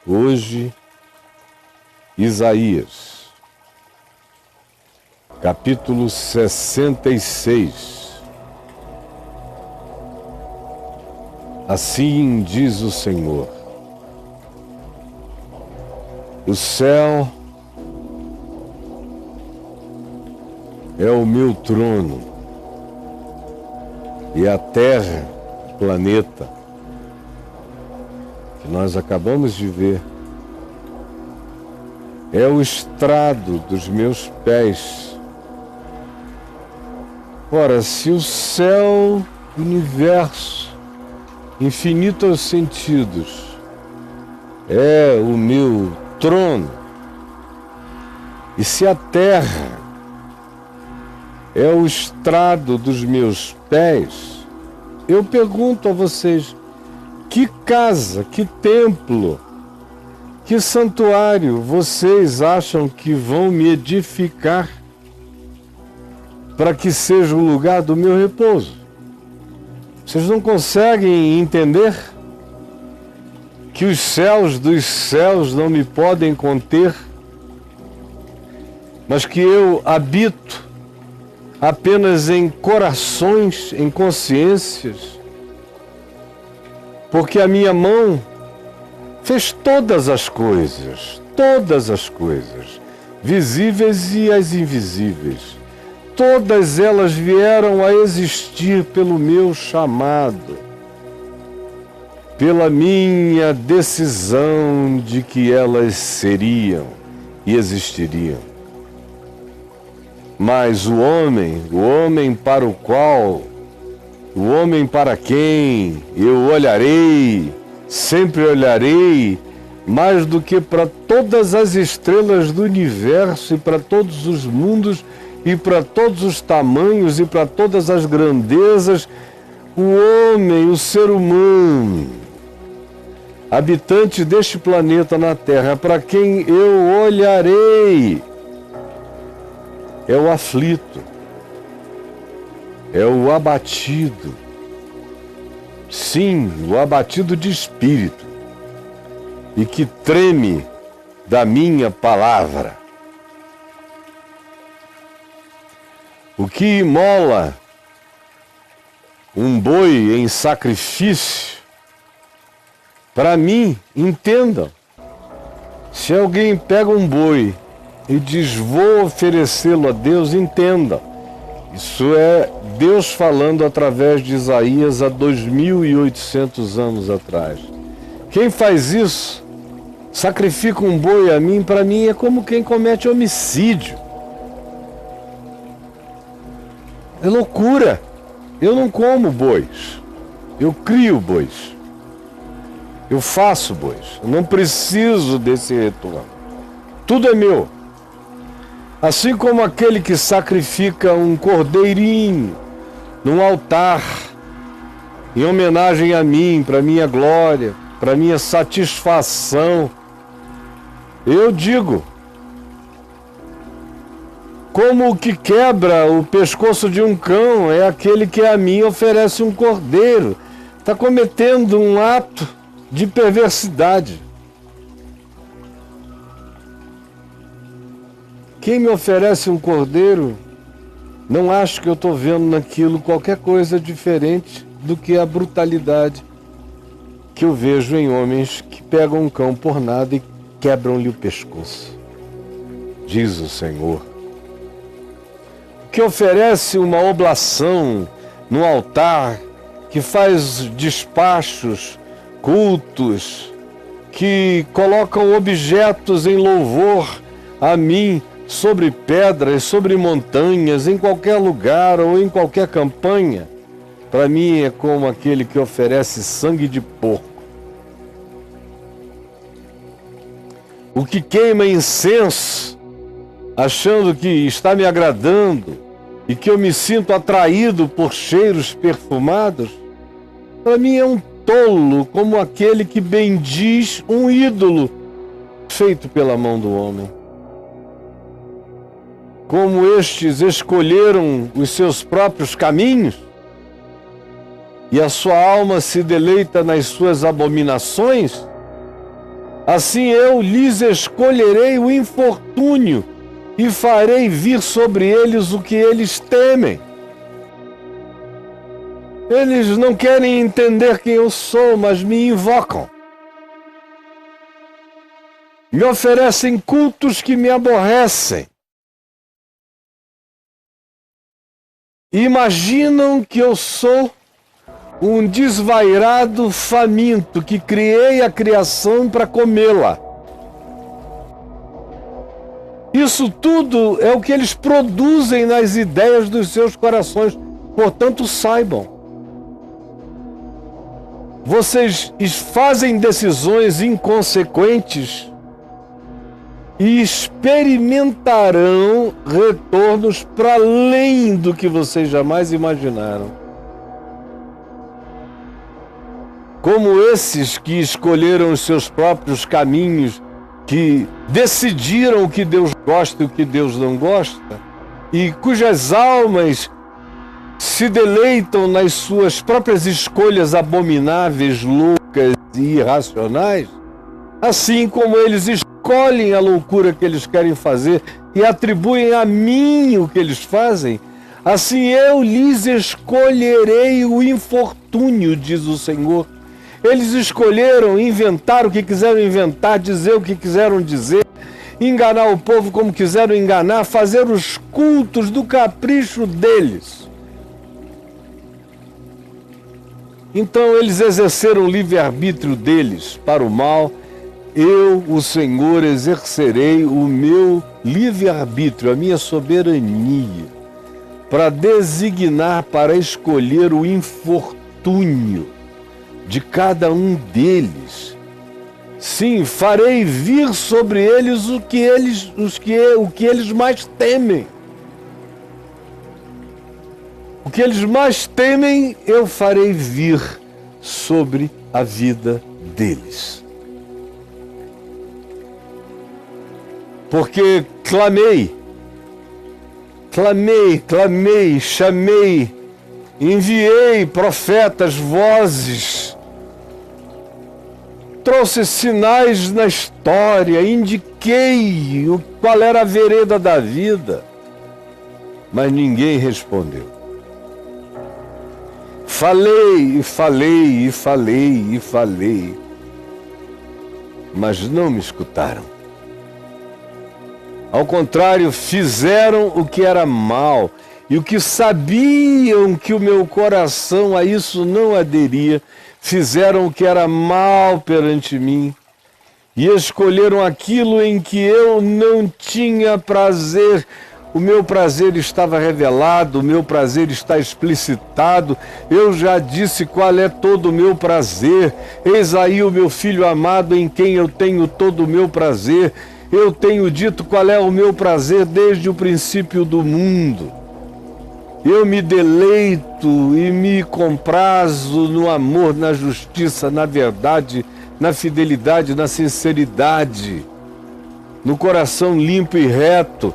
Hoje, Isaías, capítulo 66. Assim diz o Senhor: o céu é o meu trono e a terra, o planeta que nós acabamos de ver, é o estrado dos meus pés. Ora, se o céu, o universo, infinito aos sentidos, é o meu trono, e se a terra é o estrado dos meus pés, eu pergunto a vocês: que casa, que templo, que santuário vocês acham que vão me edificar para que seja o lugar do meu repouso? Vocês não conseguem entender que os céus dos céus não me podem conter, mas que eu habito apenas em corações, em consciências, porque a minha mão fez todas as coisas, visíveis e as invisíveis. Todas elas vieram a existir pelo meu chamado, pela minha decisão de que elas seriam e existiriam. Mas o homem para o qual, o homem para quem eu olharei, sempre olharei, mais do que para todas as estrelas do universo e para todos os mundos e para todos os tamanhos e para todas as grandezas, o homem, o ser humano, habitante deste planeta na Terra, para quem eu olharei, é o aflito, é o abatido. Sim, o abatido de espírito, e que treme da minha palavra. O que imola um boi em sacrifício, para mim, entendam, se alguém pega um boi e diz: vou oferecê-lo a Deus, entenda, isso é Deus falando através de Isaías há 2.800 anos atrás. Quem faz isso, sacrifica um boi a mim, para mim é como quem comete homicídio. É loucura. Eu não como bois, eu crio bois, eu faço bois, eu não preciso desse retorno, tudo é meu. Assim como aquele que sacrifica um cordeirinho num altar, em homenagem a mim, para minha glória, para minha satisfação, eu digo, como o que quebra o pescoço de um cão é aquele que a mim oferece um cordeiro, está cometendo um ato de perversidade. Quem me oferece um cordeiro, não acho que eu estou vendo naquilo qualquer coisa diferente do que a brutalidade que eu vejo em homens que pegam um cão por nada e quebram-lhe o pescoço, diz o Senhor. Que oferece uma oblação no altar, que faz despachos, cultos, que colocam objetos em louvor a mim, sobre pedras, sobre montanhas, em qualquer lugar ou em qualquer campanha, para mim é como aquele que oferece sangue de porco. O que queima incenso, achando que está me agradando e que eu me sinto atraído por cheiros perfumados, para mim é um tolo, como aquele que bendiz um ídolo feito pela mão do homem. Como estes escolheram os seus próprios caminhos e a sua alma se deleita nas suas abominações, Assim eu lhes escolherei o infortúnio e farei vir sobre eles o que eles temem. Eles não querem entender quem eu sou, mas me invocam. Me oferecem cultos que me aborrecem. Imaginam que eu sou um desvairado faminto que criei a criação para comê-la. Isso tudo é o que eles produzem nas ideias dos seus corações. Portanto, saibam. Vocês fazem decisões inconsequentes e experimentarão retornos para além do que vocês jamais imaginaram. Como esses que escolheram os seus próprios caminhos, que decidiram o que Deus gosta e o que Deus não gosta, e cujas almas se deleitam nas suas próprias escolhas abomináveis, loucas e irracionais, assim como eles escolhem a loucura que eles querem fazer e atribuem a mim o que eles fazem, assim eu lhes escolherei o infortúnio, diz o Senhor. Eles escolheram inventar o que quiseram inventar, dizer o que quiseram dizer, enganar o povo como quiseram enganar, fazer os cultos do capricho deles. Então eles exerceram o livre-arbítrio deles para o mal. Eu, o Senhor, exercerei o meu livre-arbítrio, a minha soberania, para designar, para escolher o infortúnio de cada um deles. Sim, farei vir sobre eles o que eles mais temem. O que eles mais temem, eu farei vir sobre a vida deles. Porque clamei, chamei, enviei profetas, vozes, trouxe sinais na história, indiquei qual era a vereda da vida, mas ninguém respondeu. Falei, mas não me escutaram. Ao contrário, fizeram o que era mal, e o que sabiam que o meu coração a isso não aderia, fizeram o que era mal perante mim, e escolheram aquilo em que eu não tinha prazer. O meu prazer estava revelado, o meu prazer está explicitado. Eu já disse qual é todo o meu prazer. Eis aí o meu filho amado em quem eu tenho todo o meu prazer. Eu tenho dito qual é o meu prazer desde o princípio do mundo. Eu me deleito e me comprazo no amor, na justiça, na verdade, na fidelidade, na sinceridade, no coração limpo e reto.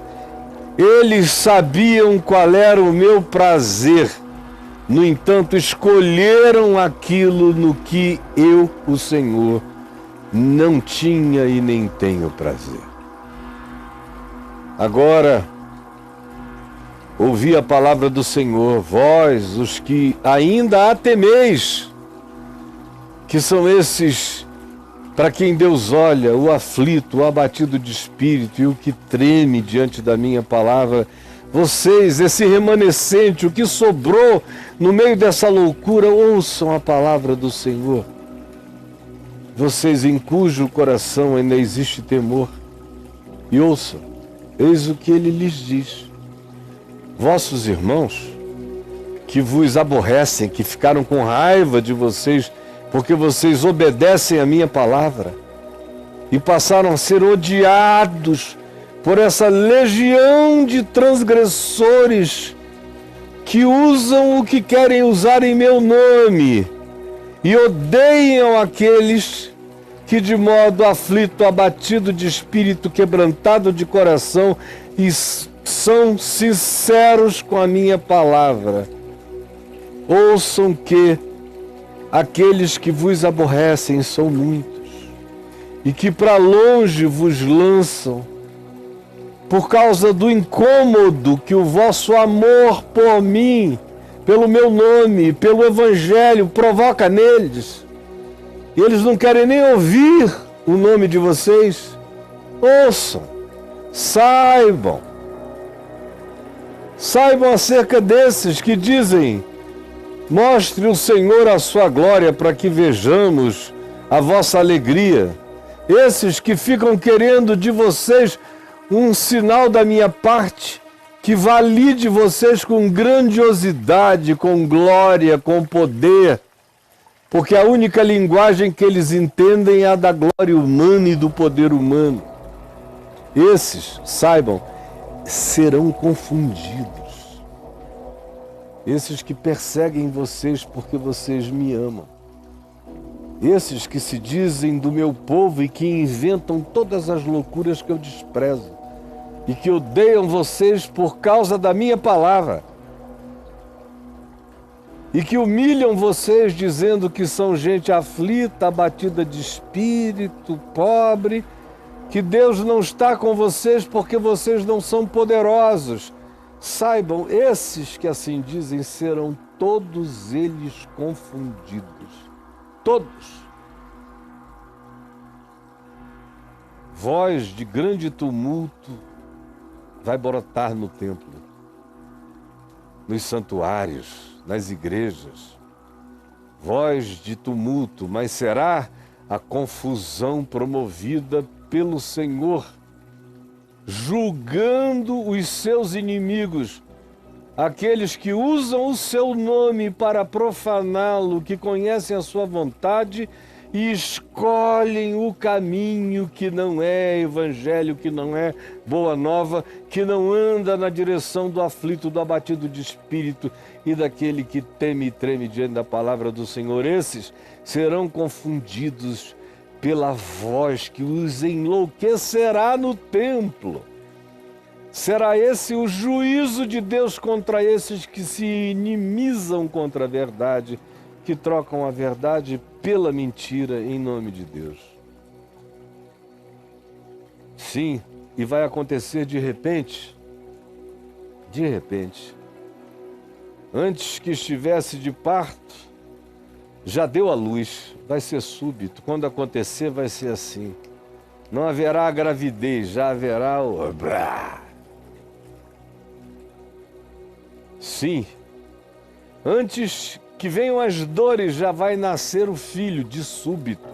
Eles sabiam qual era o meu prazer, no entanto, escolheram aquilo no que eu, o Senhor, não tinha e nem tenho prazer. Agora, ouvi a palavra do Senhor, vós, os que ainda a temeis, que são esses para quem Deus olha, o aflito, o abatido de espírito e o que treme diante da minha palavra. Vocês, esse remanescente, o que sobrou no meio dessa loucura, ouçam a palavra do Senhor. Vocês em cujo coração ainda existe temor, e ouçam, eis o que ele lhes diz. Vossos irmãos, que vos aborrecem, que ficaram com raiva de vocês, porque vocês obedecem a minha palavra e passaram a ser odiados por essa legião de transgressores que usam o que querem usar em meu nome e odeiam aqueles que de modo aflito, abatido de espírito, quebrantado de coração, e são sinceros com a minha palavra. Ouçam que aqueles que vos aborrecem são muitos, e que para longe vos lançam, por causa do incômodo que o vosso amor por mim, pelo meu nome, pelo Evangelho, provoca neles. E eles não querem nem ouvir o nome de vocês. Ouçam, saibam acerca desses que dizem: mostre o Senhor a sua glória para que vejamos a vossa alegria. Esses que ficam querendo de vocês um sinal da minha parte, que valide vocês com grandiosidade, com glória, com poder, porque a única linguagem que eles entendem é a da glória humana e do poder humano. Esses, saibam, serão confundidos. Esses que perseguem vocês porque vocês me amam. Esses que se dizem do meu povo e que inventam todas as loucuras que eu desprezo e que odeiam vocês por causa da minha palavra e que humilham vocês dizendo que são gente aflita, abatida de espírito, pobre, que Deus não está com vocês porque vocês não são poderosos. Saibam, esses que assim dizem serão todos eles confundidos. Todos. Voz de grande tumulto vai brotar no templo, nos santuários, nas igrejas. Voz de tumulto, mas será a confusão promovida pelo Senhor, julgando os seus inimigos, aqueles que usam o seu nome para profaná-lo, que conhecem a sua vontade e escolhem o caminho que não é evangelho, que não é boa nova, que não anda na direção do aflito, do abatido de espírito e daquele que teme e treme diante da palavra do Senhor. Esses serão confundidos pela voz que os enlouquecerá no templo. Será esse o juízo de Deus contra esses que se inimizam contra a verdade, que trocam a verdade pela mentira em nome de Deus. Sim, e vai acontecer de repente, antes que estivesse de parto, já deu à luz, vai ser súbito. Quando acontecer, vai ser assim. Não haverá a gravidez, já haverá o... Sim, antes que venham as dores, já vai nascer o filho de súbito.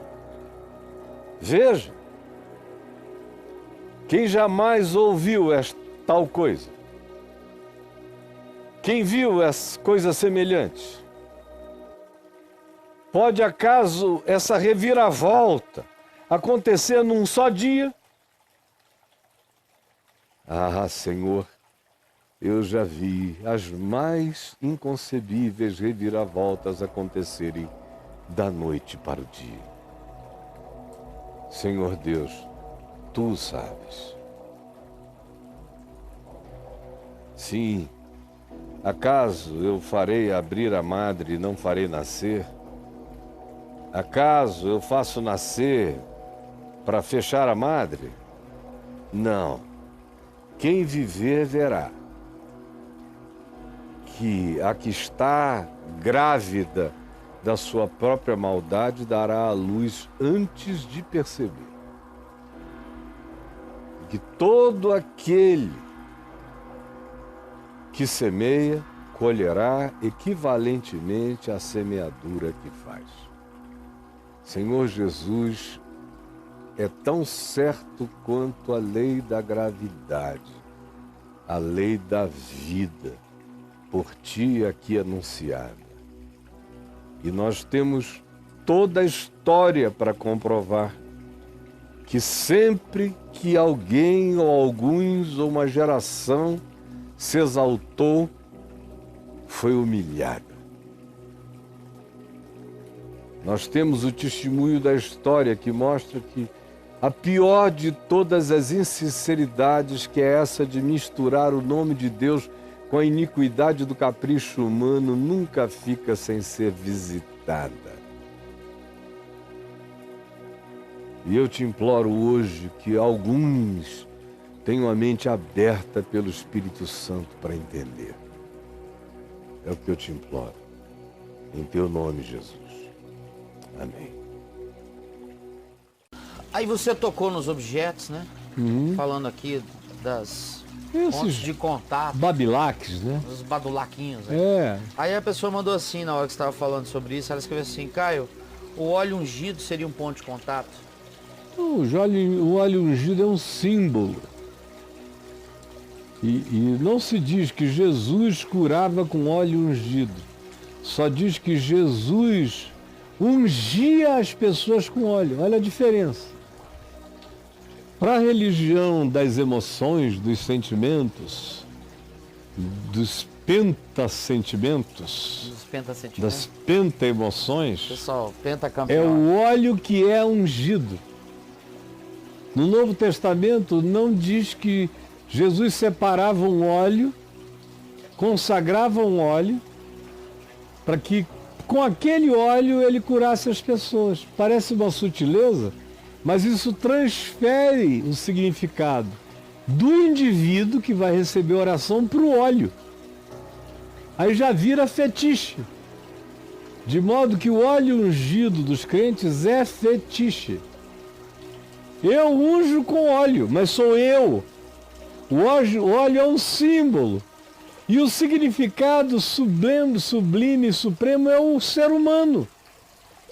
Veja, quem jamais ouviu tal coisa? Quem viu essa coisa semelhante? Pode acaso essa reviravolta acontecer num só dia? Ah, Senhor, eu já vi as mais inconcebíveis reviravoltas acontecerem da noite para o dia. Senhor Deus, Tu sabes. Sim, acaso eu farei abrir a madre e não farei nascer? Acaso eu faço nascer para fechar a madre? Não. Quem viver verá que a que está grávida da sua própria maldade dará à luz antes de perceber. Que todo aquele que semeia colherá equivalentemente à semeadura que faz. Senhor Jesus, é tão certo quanto a lei da gravidade, a lei da vida, por Ti aqui anunciada. E nós temos toda a história para comprovar que sempre que alguém ou alguns ou uma geração se exaltou, foi humilhada. Nós temos o testemunho da história que mostra que a pior de todas as insinceridades, que é essa de misturar o nome de Deus com a iniquidade do capricho humano, nunca fica sem ser visitada. E eu te imploro hoje que alguns tenham a mente aberta pelo Espírito Santo para entender. É o que eu te imploro. Em teu nome, Jesus. Amém. Aí você tocou nos objetos, né? Falando aqui das pontos de contato. Babilaques, né? Os badulaquinhos. Né? É. Aí a pessoa mandou assim, na hora que você estava falando sobre isso, ela escreveu assim: Caio, o óleo ungido seria um ponto de contato? O óleo ungido é um símbolo. E não se diz que Jesus curava com óleo ungido. Só diz que Jesus ungia as pessoas com óleo. Olha a diferença. Para a religião das emoções, dos sentimentos, dos pentasentimentos, das pentaemoções, pessoal, pentacampeão, é o óleo que é ungido. No Novo Testamento não diz que Jesus separava um óleo, consagrava um óleo, para que com aquele óleo ele curasse as pessoas. Parece uma sutileza, mas isso transfere o significado do indivíduo que vai receber oração para o óleo. Aí já vira fetiche. De modo que o óleo ungido dos crentes é fetiche. Eu unjo com óleo, mas sou eu. O óleo é um símbolo. E o significado sublime e supremo é o ser humano,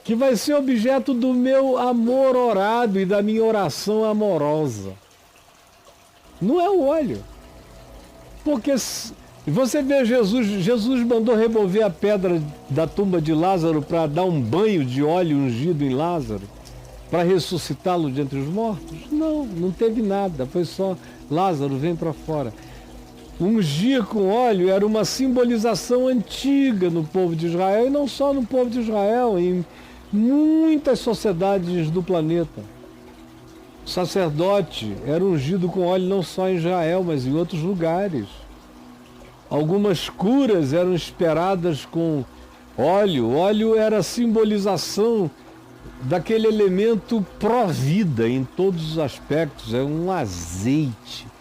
que vai ser objeto do meu amor orado e da minha oração amorosa. Não é o óleo. Porque você vê Jesus mandou remover a pedra da tumba de Lázaro para dar um banho de óleo ungido em Lázaro, para ressuscitá-lo de entre os mortos? Não teve nada, foi só Lázaro, vem para fora. Ungir com óleo era uma simbolização antiga no povo de Israel, e não só no povo de Israel, em muitas sociedades do planeta. O sacerdote era ungido com óleo não só em Israel, mas em outros lugares. Algumas curas eram esperadas com óleo. O óleo era a simbolização daquele elemento pró-vida em todos os aspectos. É um azeite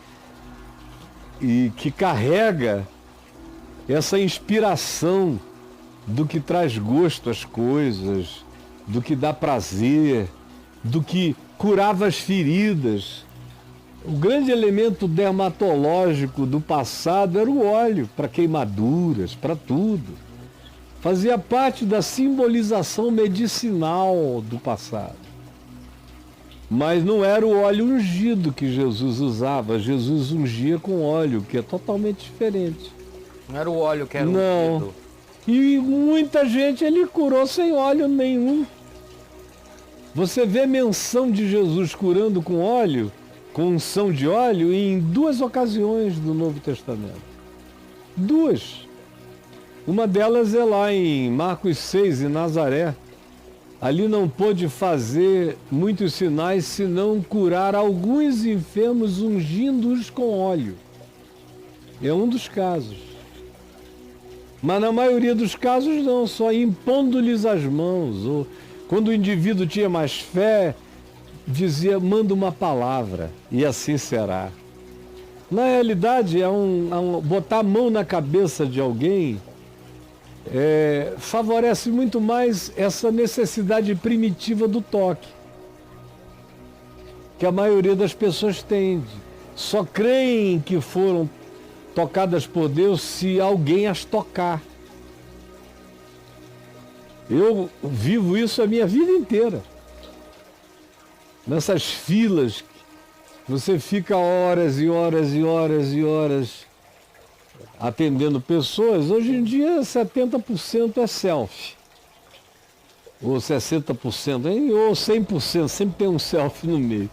e que carrega essa inspiração do que traz gosto às coisas, do que dá prazer, do que curava as feridas. O grande elemento dermatológico do passado era o óleo, para queimaduras, para tudo. Fazia parte da simbolização medicinal do passado. Mas não era o óleo ungido que Jesus usava. Jesus ungia com óleo, que é totalmente diferente. Não era o óleo que era Não. ungido. E muita gente ele curou sem óleo nenhum. Você vê menção de Jesus curando com óleo, com unção de óleo, em 2 ocasiões do Novo Testamento. 2. Uma delas é lá em Marcos 6, em Nazaré. Ali não pôde fazer muitos sinais, senão curar alguns enfermos ungindo-os com óleo. É um dos casos. Mas na maioria dos casos não, só impondo-lhes as mãos. Ou quando o indivíduo tinha mais fé, dizia, manda uma palavra, e assim será. Na realidade, botar a mão na cabeça de alguém favorece muito mais essa necessidade primitiva do toque, que a maioria das pessoas tem. Só creem que foram tocadas por Deus se alguém as tocar. Eu vivo isso a minha vida inteira. Nessas filas, você fica horas e horas e horas e horas atendendo pessoas. Hoje em dia 70% é selfie, ou 60%, ou 100%, sempre tem um selfie no meio.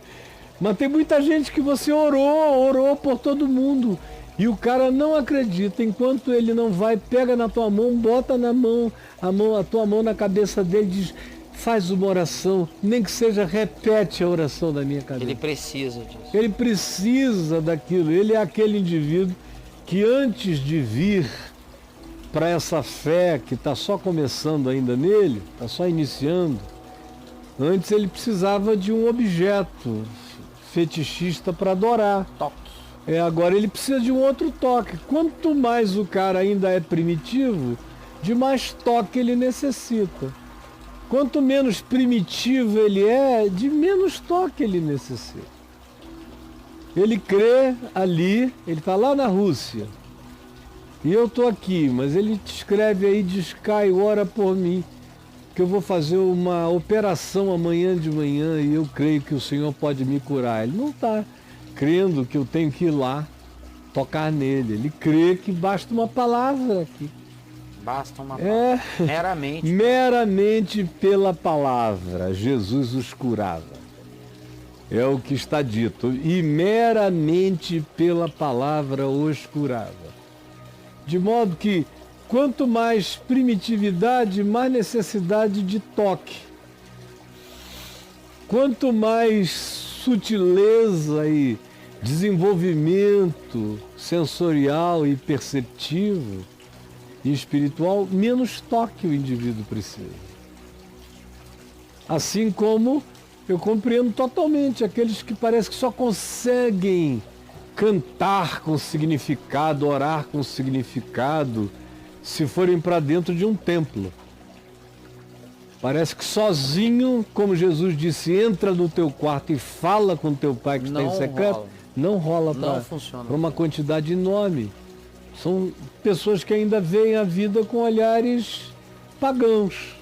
Mas tem muita gente que você orou por todo mundo, e o cara não acredita. Enquanto ele não vai, pega na tua mão, bota a tua mão na cabeça dele, diz, faz uma oração, nem que seja, repete a oração da minha cabeça. Ele precisa disso. Ele precisa daquilo. Ele é aquele indivíduo que antes de vir para essa fé que está só começando ainda nele, está só iniciando, Antes ele precisava de um objeto fetichista para adorar. Toque. Agora ele precisa de um outro toque. Quanto mais o cara ainda é primitivo, de mais toque ele necessita. Quanto menos primitivo ele é, de menos toque ele necessita. Ele crê ali, ele está lá na Rússia. E eu estou aqui, mas ele te escreve aí, diz, Caio, ora por mim, que eu vou fazer uma operação amanhã de manhã e eu creio que o Senhor pode me curar. Ele não está crendo que eu tenho que ir lá tocar nele. Ele crê que basta uma palavra aqui. Basta uma palavra. Meramente. Meramente pela palavra, Jesus os curava. É o que está dito. E meramente pela palavra os curava. De modo que, quanto mais primitividade, mais necessidade de toque. Quanto mais sutileza e desenvolvimento sensorial e perceptivo e espiritual, menos toque o indivíduo precisa. Assim como eu compreendo totalmente aqueles que parece que só conseguem cantar com significado, orar com significado, se forem para dentro de um templo. Parece que sozinho, como Jesus disse, entra no teu quarto e fala com teu pai que está em secreto, não rola para uma quantidade enorme. São pessoas que ainda veem a vida com olhares pagãos.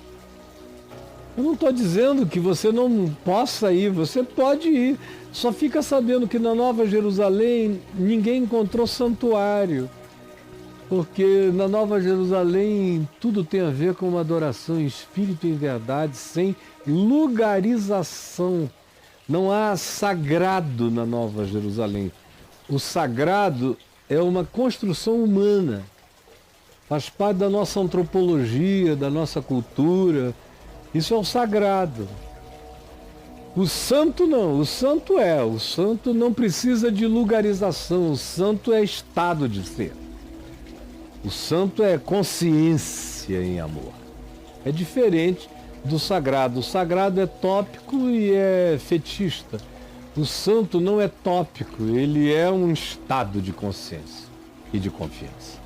Eu não estou dizendo que você não possa ir, você pode ir. Só fica sabendo que na Nova Jerusalém ninguém encontrou santuário. Porque na Nova Jerusalém tudo tem a ver com uma adoração em espírito e em verdade, sem lugarização. Não há sagrado na Nova Jerusalém. O sagrado é uma construção humana. Faz parte da nossa antropologia, da nossa cultura. Isso é o sagrado. O santo não, o santo não precisa de lugarização, o santo é estado de ser. O santo é consciência em amor. É diferente do sagrado. O sagrado é tópico e é fetichista. O santo não é tópico, ele é um estado de consciência e de confiança.